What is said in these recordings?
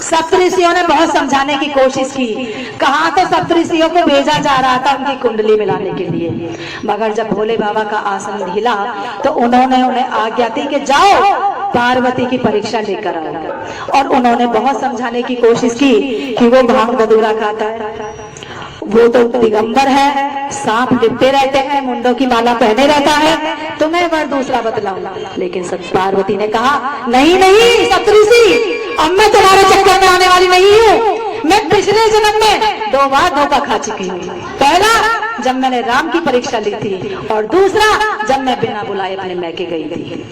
सप्तऋषियों ने बहुत समझाने की कोशिश की, कहा तो सप्तऋषियों को भेजा जा रहा था उनकी कुंडली मिलाने के लिए, मगर जब भोले बाबा का आसन हिला तो उन्होंने उन्हें आज्ञा दी कि जाओ पार्वती की परीक्षा लेकर आओ। और उन्होंने बहुत समझाने की कोशिश की कि वो भांग धतूरा खाता है, वो तो दिगंबर है, सांप लिपटे रहते हैं, मुंडों की माला पहने रहता है, तो मैं वर दूसरा बतलाऊंगा। लेकिन पार्वती ने कहा नहीं नहीं सप्तऋषि, अब मैं तुम्हारे चक्कर में आने वाली नहीं हूँ। मैं पिछले जन्म में 2 बार धोखा खा चुकी हूँ। पहला जब मैंने राम की परीक्षा ली थी, और दूसरा जब मैं बिना बुलाए अपने मैके गई थी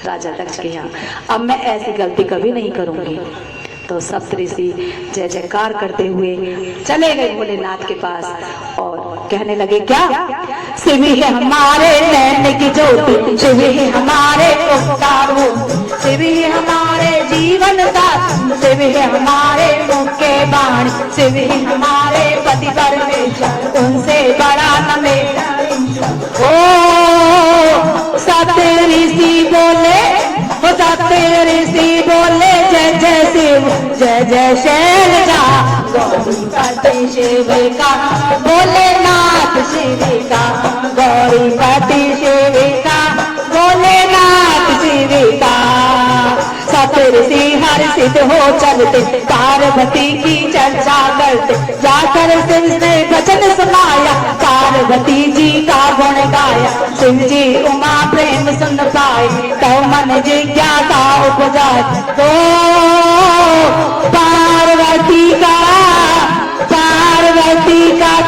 राजा दक्ष के यहाँ। अब मैं ऐसी गलती कभी नहीं करूंगी। तो सप्तऋषि जय जयकार करते हुए चले गए भोलेनाथ के पास और कहने लगे क्या, शिव है हमारे नैन की ज्योति, शिव है हमारे उपकार, शिव है हमारे जीवन का, शिव है हमारे मुख के बाण, शिव है हमारे पति परमेश्वर, उनसे बड़ा न मेरा। ओ सप्तऋषि बोले, वो सप्तऋषि बोले जय जय शिव जय जय शैलजा, गौरीपति शिव का भोलेनाथ शिव का, गौरीपति शिव का भोलेनाथ शिव का। सप्तऋषि हर्षित हो चलते, पार्वती की चर्चा करते, जाकर शिव ने वचन सुनाया, पार्वती जी का गुण गाया। शिव जी उमा प्रेम सुन पाए, तो मन जिज्ञासा उपजाए। तो पार्वती का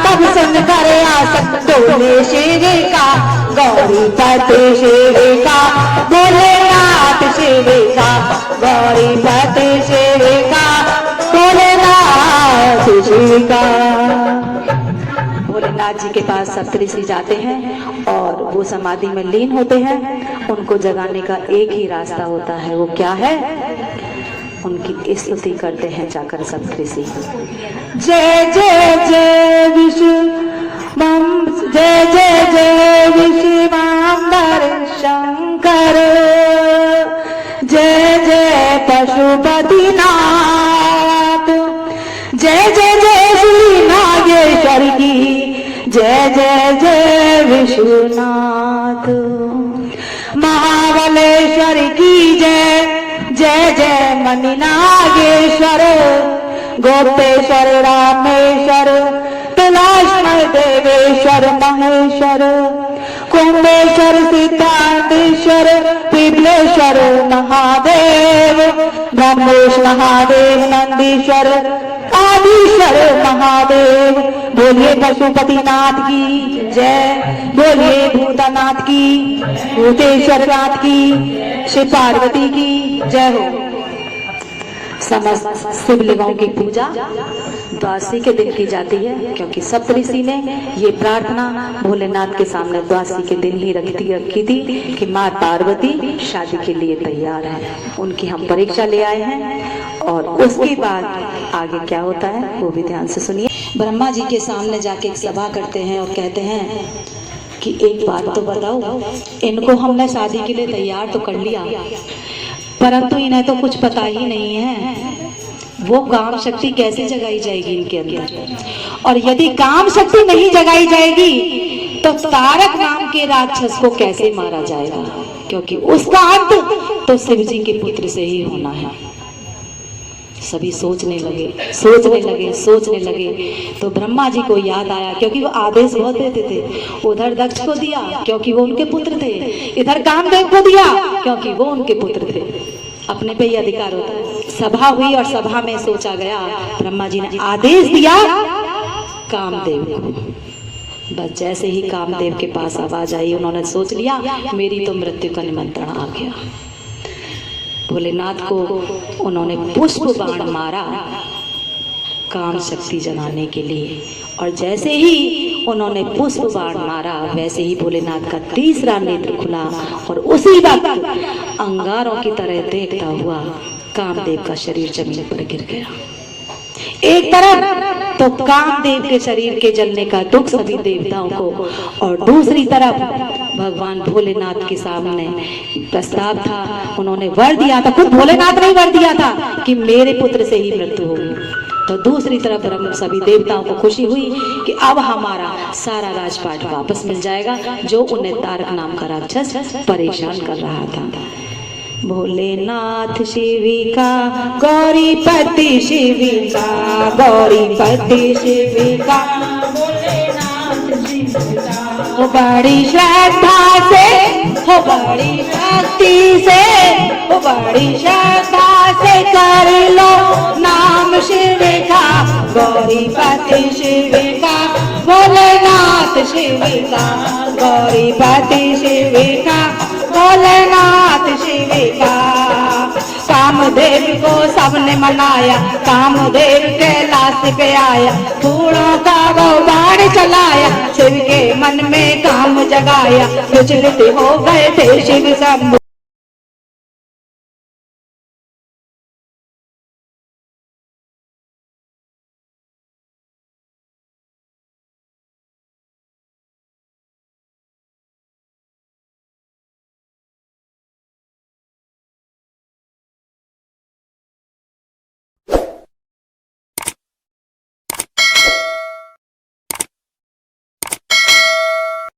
तब सुन कर आसक्त डोले शिव का, गौरीपति शिव का भोलेनाथ शिव का, गौरीपति शिव का भोलेनाथ शिव का। भोलेनाथ जी के पास सप्तऋषि जाते हैं और वो समाधि में लीन होते हैं। उनको जगाने का एक ही रास्ता होता है, वो क्या है, उनकी स्तुति करते हैं जाकर सप्तऋषि। जय जय जय विष्णु, जय जय जय विश्वाम्बर शंकर, जय जय पशुपतिनाथ, जय जय जय श्री नागेश्वर की, जय जय जय विश्वनाथ, महाबलेश्वर की जय, जय जय मणिनागेश्वर, गोपेश्वर रामेश्वर, कैलाशमय देवेश्वर महेश्वर, कुंभेश्वर सिद्धांतेश्वर, पिपलेश्वर महादेव, ब्रह्मेश महादेव, नंदीश्वर आदिश्वर महादेव। बोलिए पशुपतिनाथ की जय, बोलिए भूतनाथ की, भूतेश्वर नाथ की, शिव पार्वती की जय हो। समस्त शिवलिंगों की पूजा द्वादशी के दिन की जाती है, क्योंकि सप्तऋषि ने ये प्रार्थना भोलेनाथ के सामने द्वादशी के दिन ही रखी थी कि माँ पार्वती शादी के लिए तैयार है। उनकी हम परीक्षा ले आए हैं और उसके बाद आगे क्या होता है वो भी ध्यान से सुनिए। ब्रह्मा जी के सामने जाके एक सभा करते हैं और कहते हैं कि एक बात तो बताओ, इनको हमने शादी के लिए तैयार तो कर लिया, परंतु इन्हें तो कुछ पता ही नहीं है वो काम शक्ति कैसे जगाई जाएगी इनके अंदर, और यदि काम शक्ति नहीं जगाई जाएगी तो तारक नाम के राक्षस को कैसे मारा जाएगा, क्योंकि उसका अंत तो शिव जी के पुत्र से ही होना है। सभी सोचने लगे तो ब्रह्मा जी को याद आया, क्योंकि वो आदेश बहुत देते थे। उधर दक्ष को दिया क्योंकि वो उनके पुत्र थे, इधर कामदेव को दिया क्योंकि वो उनके पुत्र थे। अपने पे ही अधिकार होता है। सभा हुई और सभा में सोचा गया, ब्रह्मा जी ने आदेश दिया कामदेव को। बस जैसे ही कामदेव के पास आवाज आई, उन्होंने सोच लिया मेरी तो मृत्यु का निमंत्रण आ गया। भोलेनाथ को उन्होंने पुष्प बाण मारा काम शक्ति जगाने के लिए, और जैसे ही उन्होंने पुष्प बाण मारा वैसे ही भोलेनाथ का तीसरा नेत्र खुला और उसी वक्त अंगारों की तरह देखता हुआ कामदेव का शरीर जमीन पर गिर गया। एक तरफ तो कामदेव के शरीर के जलने का दुख सभी देवताओं को, और दूसरी तरफ भगवान भोलेनाथ के सामने प्रस्ताव था, उन्होंने वर दिया था, खुद भोलेनाथ ने ही वर दिया था कि मेरे पुत्र से ही मृत्यु होगी। तो दूसरी तरफ ब्रह्म सभी देवताओं को खुशी हुई कि अब हमारा सारा राजपाट वापस मिल जाएगा, जो उन्हें तारक नाम का राक्षस परेशान कर रहा था। भोलेनाथ शिविका गौरीपति शिविका, गौरीपति शिविका, हो बड़ी श्रद्धा से, हो बड़ी शक्ति से, हो बड़ी श्रद्धा से कर लो नाम शिविका, गौरीपति शिविका, भोलेनाथ शिविका, गौरीपति शिविका, भोलेनाथ शिविका। कामदेव को सबने मनाया, कामदेव कैलाश पे आया, फूलों का वो बाण चलाया, शिव के मन में काम जगाया, विचलित हो गए थे शिव शंभु।